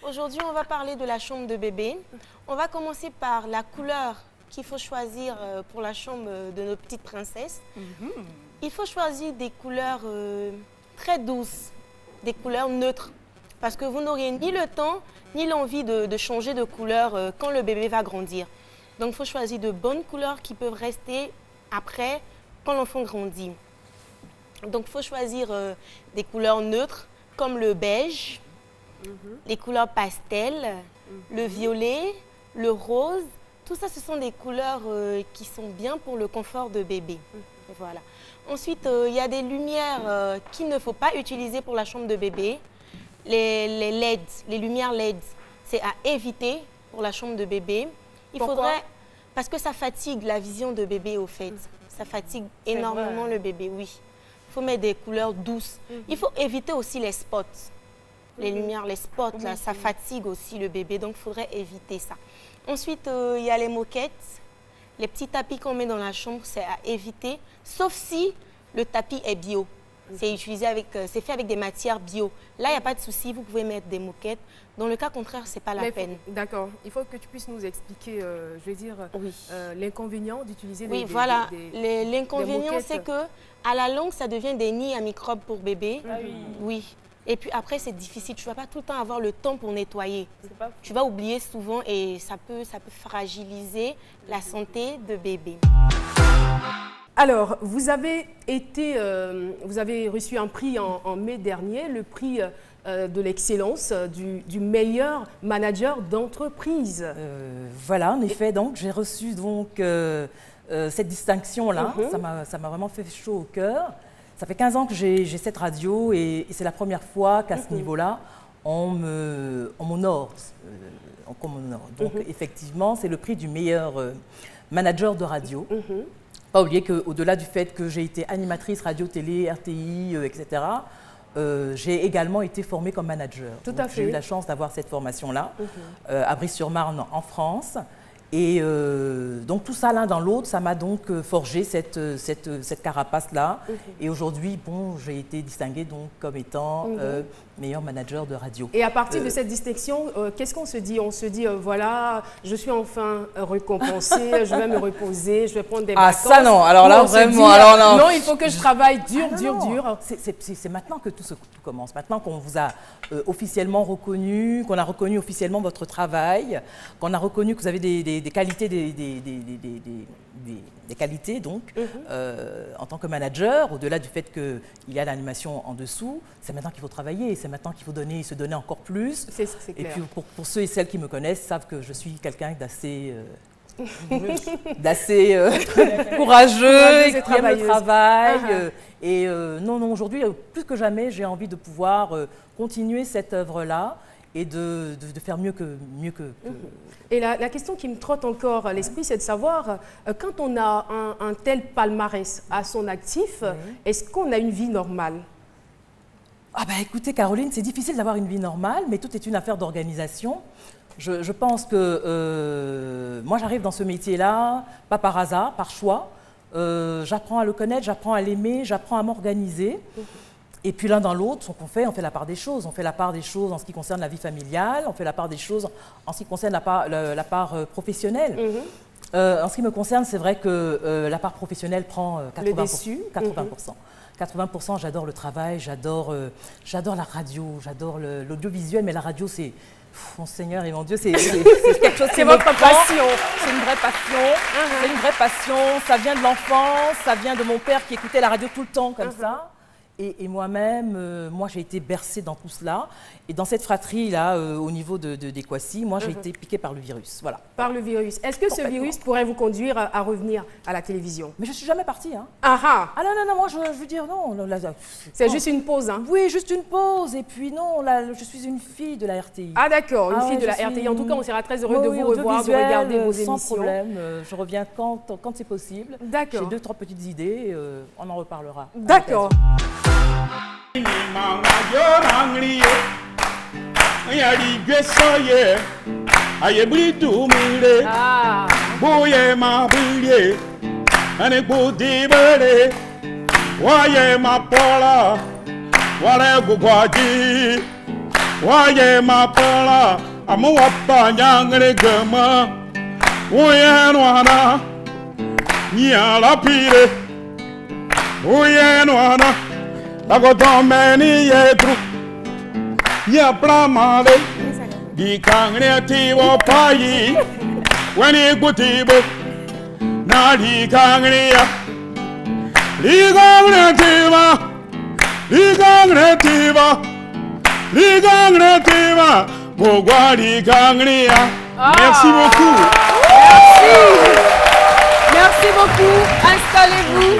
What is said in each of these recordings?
Aujourd'hui, on va parler de la chambre de bébé. On va commencer par la couleur qu'il faut choisir pour la chambre de nos petites princesses. Il faut choisir des couleurs très douces, des couleurs neutres, parce que vous n'auriez ni le temps ni l'envie de changer de couleur quand le bébé va grandir. Donc, il faut choisir de bonnes couleurs qui peuvent rester après quand l'enfant grandit. Donc, il faut choisir des couleurs neutres comme le beige, les couleurs pastel, le violet, le rose. Tout ça, ce sont des couleurs qui sont bien pour le confort de bébé. Voilà. Ensuite, il y a des lumières qu'il ne faut pas utiliser pour la chambre de bébé. Les LED, les lumières LED, c'est à éviter pour la chambre de bébé. Parce que ça fatigue la vision de bébé au fait. Ça fatigue énormément le bébé, oui. Il faut mettre des couleurs douces. Il faut éviter aussi les spots. Les lumières, les spots, là, ça fatigue aussi le bébé, donc il faudrait éviter ça. Ensuite, il y a les moquettes. Les petits tapis qu'on met dans la chambre, c'est à éviter, sauf si le tapis est bio. C'est fait avec des matières bio. Là, il n'y a pas de souci, vous pouvez mettre des moquettes. Dans le cas contraire, ce n'est pas la peine. D'accord. Il faut que tu puisses nous expliquer, je veux dire, l'inconvénient d'utiliser des voilà. L'inconvénient, c'est que à la longue, ça devient des nids à microbes pour bébé. Oui. Et puis après, c'est difficile. Tu ne vas pas tout le temps avoir le temps pour nettoyer. Tu vas oublier souvent et ça peut fragiliser la santé de bébé. Alors, vous avez reçu un prix en mai dernier, le prix de l'excellence du meilleur manager d'entreprise. Voilà, en effet, donc j'ai reçu donc cette distinction-là. Ça m'a vraiment fait chaud au cœur. Ça fait 15 ans que j'ai cette radio et c'est la première fois qu'à ce niveau-là, on m'honore. Donc, effectivement, c'est le prix du meilleur manager de radio. Pas oublier qu'au-delà du fait que j'ai été animatrice radio, télé, RTI, etc., j'ai également été formée comme manager. Tout à fait. J'ai eu la chance d'avoir cette formation-là à Brie-sur-Marne en France. Et donc tout ça l'un dans l'autre, ça m'a donc forgé cette carapace-là. Et aujourd'hui, bon, j'ai été distinguée donc comme étant meilleur manager de radio. Et à partir de cette distinction, qu'est-ce qu'on se dit? On se dit, voilà, je suis enfin récompensée, je vais me reposer, je vais prendre des vacances. Ah ça non, alors là vraiment, alors non, il faut que je travaille dur. C'est maintenant que tout commence, maintenant qu'on vous a officiellement reconnu, qu'on a reconnu officiellement votre travail, qu'on a reconnu que vous avez des qualités, des qualités donc, en tant que manager, au-delà du fait qu'il y a l'animation en dessous, c'est maintenant qu'il faut travailler, c'est maintenant qu'il faut se donner encore plus. C'est clair. Et puis pour ceux et celles qui me connaissent, savent que je suis quelqu'un d'assez courageux, qui aime le travail. Non, aujourd'hui, plus que jamais, j'ai envie de pouvoir continuer cette œuvre-là et de faire mieux que... Et la question qui me trotte encore à l'esprit, c'est de savoir, quand on a un tel palmarès à son actif, est-ce qu'on a une vie normale? Ah bah écoutez Caroline, c'est difficile d'avoir une vie normale, mais tout est une affaire d'organisation. Je pense que moi j'arrive dans ce métier-là, pas par hasard, par choix. J'apprends à le connaître, j'apprends à l'aimer, j'apprends à m'organiser. Et puis l'un dans l'autre, on fait la part des choses. On fait la part des choses en ce qui concerne la vie familiale, on fait la part des choses en ce qui concerne la part professionnelle. En ce qui me concerne, c'est vrai que la part professionnelle prend 80%. 80%, j'adore le travail, j'adore la radio, j'adore l'audiovisuel, mais la radio, c'est... Mon Seigneur et mon Dieu, c'est quelque chose qui c'est votre passion. C'est une vraie passion. C'est une vraie passion. Ça vient de l'enfance, ça vient de mon père qui écoutait la radio tout le temps comme ça. Et moi-même, j'ai été bercée dans tout cela. Et dans cette fratrie-là, au niveau d'Equacy, moi, j'ai été piquée par le virus. Voilà. Par le virus. Est-ce que ce virus pourrait vous conduire à revenir à la télévision? Mais je ne suis jamais partie. Hein. Ah non, moi, je veux dire, non. C'est juste une pause, hein? Oui, juste une pause. Et puis, non, je suis une fille de la RTI. Ah, d'accord, une fille de la RTI. En tout cas, on sera très heureux de vous revoir, de regarder vos émissions. Sans problème. Je reviens quand c'est possible. D'accord. J'ai 2-3 petites idées. On en reparlera. D'accord. Waye Mapola, Amawapa Yangre Gama, Oyanwana, Niala Pire, Oyanwana, Lagotomeni Yetru, Yaplamale, Di Kangretivo Pai, when he Gutibo, Nadi Kangria, Ligangretiva, Ligangretiva. Ligangretiva, Mogwadi Gangria. Merci beaucoup. Merci. Merci beaucoup. Installez-vous.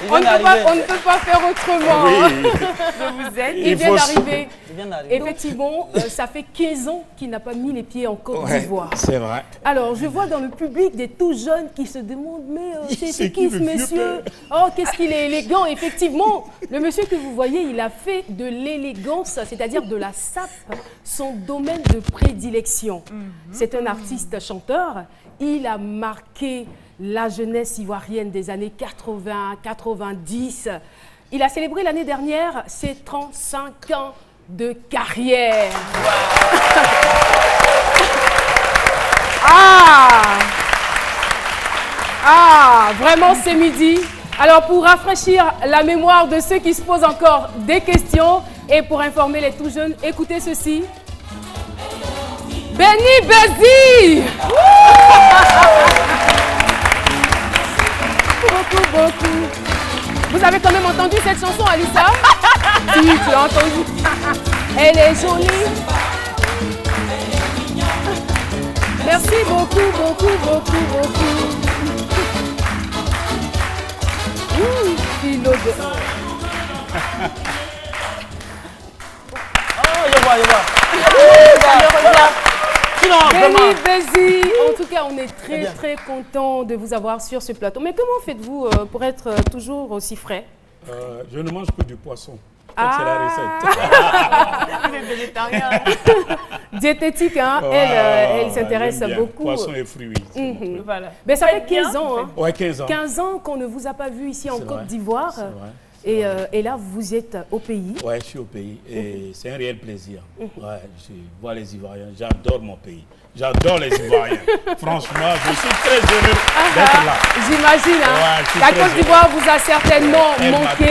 On ne peut pas faire autrement. Oui. Je vous aide. Il vient d'arriver. Effectivement, ça fait 15 ans qu'il n'a pas mis les pieds en Côte d'Ivoire. C'est vrai. Alors, je vois dans le public des tout jeunes qui se demandent, mais c'est qui ce monsieur? Oh, qu'est-ce qu'il est élégant. Effectivement, le monsieur que vous voyez, il a fait de l'élégance, c'est-à-dire de la sape, son domaine de prédilection. C'est un artiste chanteur. Il a marqué la jeunesse ivoirienne des années 80, 90. Il a célébré l'année dernière ses 35 ans de carrière. Vraiment c'est midi. Alors pour rafraîchir la mémoire de ceux qui se posent encore des questions et pour informer les tout jeunes, écoutez ceci. Benny Bézi. Beaucoup. Vous avez quand même entendu cette chanson, Alissa? Si, tu l'as entendu. Elle est jolie. Merci beaucoup. Philo de... Oh, je vois. Benny Bézi, en tout cas, on est très content de vous avoir sur ce plateau. Mais comment faites-vous pour être toujours aussi frais? Je ne mange que du poisson. C'est la recette. Il est végétarien. Diététique, hein? Elle s'intéresse beaucoup. Poisson et fruits. Voilà. Mais ça fait 15 ans. Hein? Ouais, 15 ans. 15 ans qu'on ne vous a pas vu ici en Côte d'Ivoire. C'est vrai. Et là, vous êtes au pays. Ouais, je suis au pays et c'est un réel plaisir. Ouais, je vois les Ivoiriens, j'adore mon pays. J'adore les Ivoiriens. Franchement, je suis très heureux d'être là. J'imagine. Hein? Ouais, la Côte d'Ivoire vous a certainement manqué.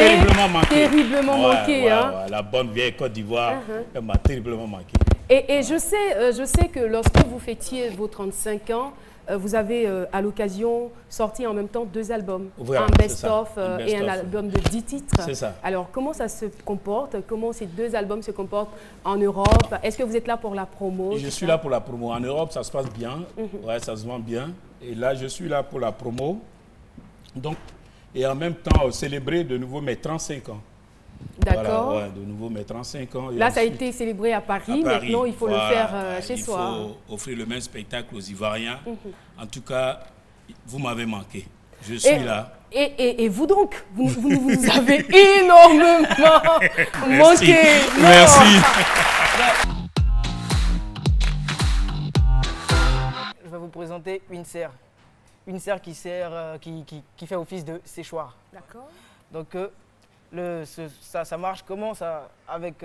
Terriblement manqué. Hein? La bonne vieille Côte d'Ivoire, elle m'a terriblement manqué. Et je sais que lorsque vous fêtiez vos 35 ans, vous avez à l'occasion sorti en même temps 2 albums, un best-of et un album de 10 titres. C'est ça. Alors comment ça se comporte? Comment ces 2 albums se comportent en Europe? Est-ce que vous êtes là pour la promo? Je suis là pour la promo. En Europe, ça se passe bien, ouais, ça se vend bien. Et là, je suis là pour la promo. Donc, et en même temps, célébrer de nouveau mes 35 ans. D'accord. Voilà, ouais, de nouveau mes 35 ans. Là, ça a été célébré à Paris. Maintenant, il faut le faire chez soi. Il faut offrir le même spectacle aux Ivoiriens. En tout cas, vous m'avez manqué. Je suis là. Et vous donc, vous avez énormément manqué. Merci. Je vais vous présenter une serre. Une serre qui fait office de séchoir. D'accord. Donc, ça marche comment ça, avec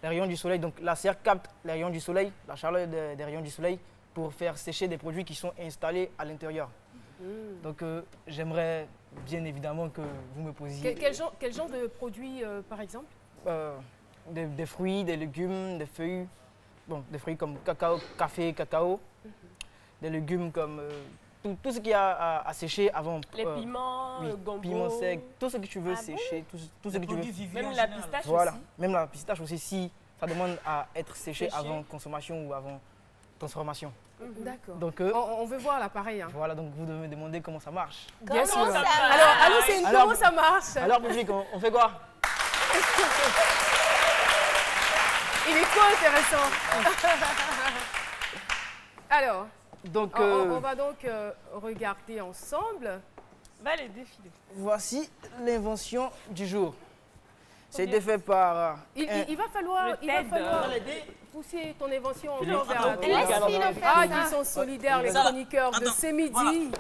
les rayons du soleil. Donc la serre capte les rayons du soleil, la chaleur des rayons du soleil pour faire sécher des produits qui sont installés à l'intérieur. Donc j'aimerais bien évidemment que vous me posiez... Quel genre de produits par exemple? Des fruits, des légumes, des feuilles. Bon, des fruits comme café, cacao. Des légumes comme... Tout ce qu'il y a à sécher avant. Les piments, le gombo. Piments secs, tout ce que tu veux sécher, tout ce que tu veux. Même la pistache voilà. aussi. Même la pistache aussi, si ça demande à être séché avant consommation ou avant transformation. D'accord. Donc on veut voir l'appareil. Hein. Voilà, donc vous devez me demander comment ça marche. Bien sûr. Ça marche. Alors, comment ça marche? Alors, public, on fait quoi? Il est trop intéressant. Alors, donc, on va donc regarder ensemble. Va les défiler. Voici l'invention du jour. C'est été fait par... Il va falloir pousser ton invention vers ils sont solidaires, les chroniqueurs de ce midi.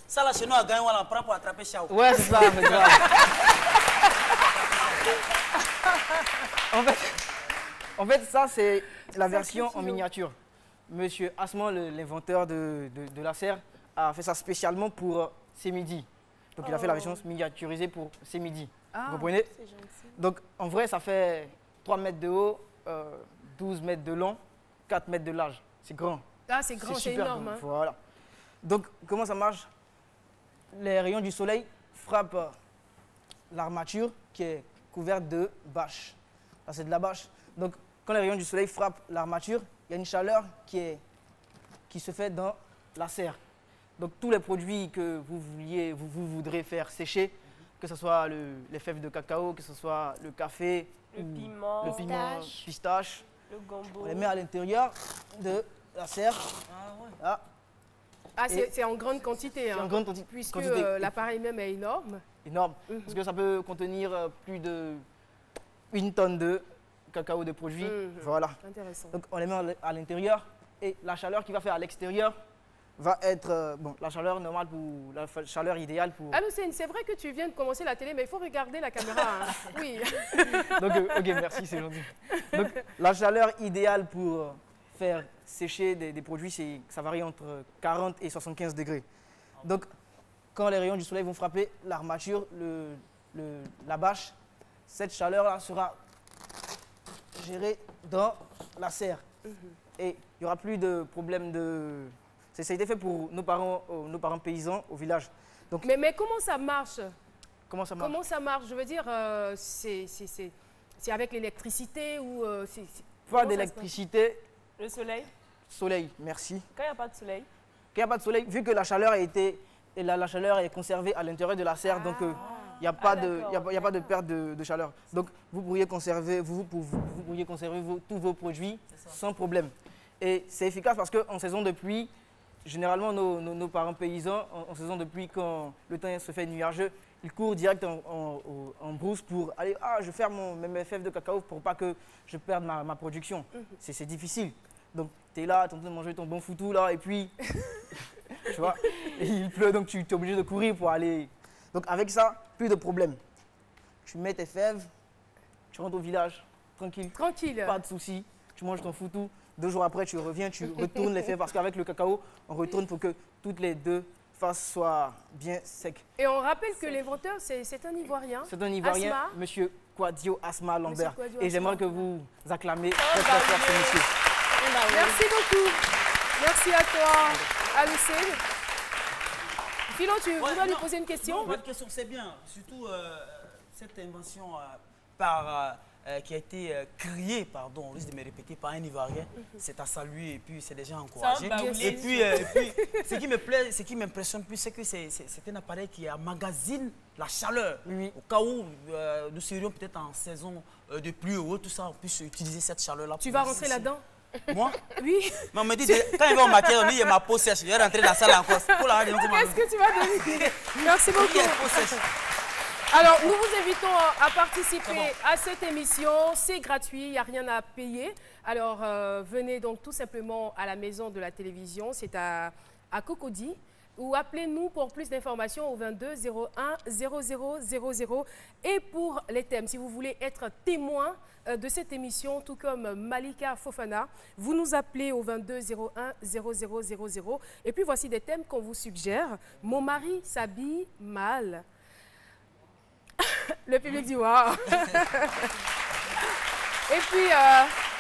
Ça là, chez nous, on a gagné, on prend pour attraper Chao. Ouais, c'est ça. En fait, ça, c'est la version en miniature. Monsieur Asman, l'inventeur de la serre, a fait ça spécialement pour ses midis. Donc, il a fait la version miniaturisée pour ses midis. Vous comprenez? C'est gentil. Donc, en vrai, ça fait 3 mètres de haut, 12 mètres de long, 4 mètres de large. C'est grand. Ah, c'est grand, c'est super énorme. grand. Hein. Voilà. Donc, comment ça marche? Les rayons du soleil frappent l'armature qui est couverte de bâche. Là, c'est de la bâche. Donc, quand les rayons du soleil frappent l'armature, il y a une chaleur qui se fait dans la serre. Donc, tous les produits que vous voudrez faire sécher, que ce soit les fèves de cacao, que ce soit le café, Le piment, pistache, le gombo. on les met à l'intérieur de la serre. Là, Ah, c'est en grande quantité. Hein, en grande puisque quantité. l'appareil même est énorme. Énorme. Parce que ça peut contenir plus de 1 tonne de cacao de produits. Voilà. Intéressant. Donc on les met à l'intérieur et la chaleur qui va faire à l'extérieur va être la chaleur normale la chaleur idéale pour. Ah, c'est vrai que tu viens de commencer la télé, mais il faut regarder la caméra. Hein. Oui. Donc ok, merci, c'est gentil. Donc la chaleur idéale pour faire sécher des produits, ça varie entre 40 et 75 degrés. Donc quand les rayons du soleil vont frapper l'armature, la bâche, cette chaleur-là sera gérée dans la serre. Et il n'y aura plus de problème de... Ça a été fait pour nos parents paysans au village. Donc, Mais comment ça marche? comment ça marche? Comment ça marche? Je veux dire, c'est avec l'électricité ou... Pas comment ça se d'électricité, Le soleil. soleil, merci. Quand il n'y a pas de soleil. Quand il n'y a pas de soleil, vu que la chaleur la chaleur est conservée à l'intérieur de la serre, donc il n'y a pas de perte de chaleur. Donc vous pourriez conserver, tous vos produits sans problème. Et c'est efficace parce qu'en saison de pluie, généralement nos parents paysans, en saison de pluie, quand le temps se fait nuageux, ils courent direct en brousse pour aller, je ferme mes fèves de cacao pour pas que je perde ma production. C'est difficile. Donc tu es là, tu es en train de manger ton bon foutou là, et puis, tu vois, et il pleut, donc tu es obligé de courir pour aller. Donc avec ça, plus de problème. Tu mets tes fèves, tu rentres au village, tranquille. Tranquille. Pas de souci, tu manges ton foutou. 2 jours après, tu reviens, tu retournes les fèves parce qu'avec le cacao, on retourne pour que toutes les 2 faces soient bien secs. Et on rappelle que l'inventeur, c'est un Ivoirien. C'est un Ivoirien, Asma. monsieur Kwadio Asma Lambert. Kwadio Et Asma. j'aimerais que vous acclamez très très fort ce monsieur. Merci beaucoup. Merci à toi, Alucine. Philo, tu voudrais lui poser une question? Non, votre question, c'est bien. Surtout cette invention qui a été créée, pardon, on risque de me répéter, par un Ivoirien. C'est à saluer et puis c'est déjà encouragé. Et puis, ce qui me plaît, ce qui m'impressionne plus, c'est que c'est un appareil qui emmagasine la chaleur. Oui. Au cas où nous serions peut-être en saison de pluie ou autre, tout ça, on puisse utiliser cette chaleur-là. Tu vas rentrer là-dedans? Moi? Oui. Mais on me dit, quand il va au maquillage, on dit, il y a ma peau sèche. Je vais rentrer dans la salle encore. Qu'est-ce que tu vas donner? Merci beaucoup. Alors, nous vous invitons à participer à cette émission. C'est gratuit, il n'y a rien à payer. Alors, venez donc tout simplement à la maison de la télévision. C'est à Cocody. Ou appelez-nous pour plus d'informations au 22 01 00 00. Et pour les thèmes, si vous voulez être témoin de cette émission, tout comme Malika Fofana, vous nous appelez au 22 01 00 00. Et puis voici des thèmes qu'on vous suggère. Mon mari s'habille mal. Le public dit waouh. Et puis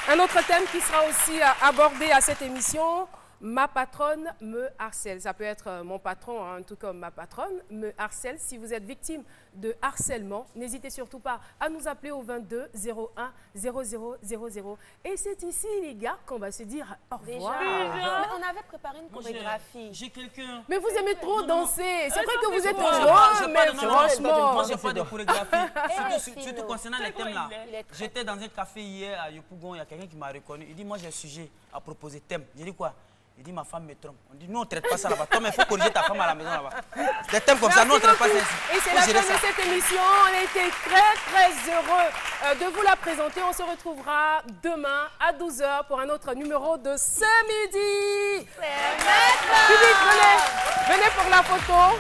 un autre thème qui sera aussi abordé à cette émission. Ma patronne me harcèle. Ça peut être mon patron, hein, tout comme ma patronne me harcèle. Si vous êtes victime de harcèlement, n'hésitez surtout pas à nous appeler au 22 01 00 00. Et c'est ici, les gars, qu'on va se dire au revoir. Mais on avait préparé une chorégraphie. J'ai quelqu'un. Mais vous aimez trop danser. C'est vrai que vous êtes drôle, mais franchement. Moi, j'ai pas de chorégraphie. Surtout Fino. concernant les thèmes là. Il est très J'étais dans un café hier à Yopougon, il y a quelqu'un qui m'a reconnu. Il dit, moi j'ai un sujet à proposer, thème. J'ai dit quoi? Il dit, ma femme me trompe. On dit, nous on ne traite pas ça là-bas. Toi, mais il faut corriger ta femme à la maison là-bas. Des thèmes comme ça, nous on ne traite pas ça ici. Et c'est la fin de cette émission. On a été très heureux de vous la présenter. On se retrouvera demain à 12h pour un autre numéro de Ce Midi. Public, venez pour la photo.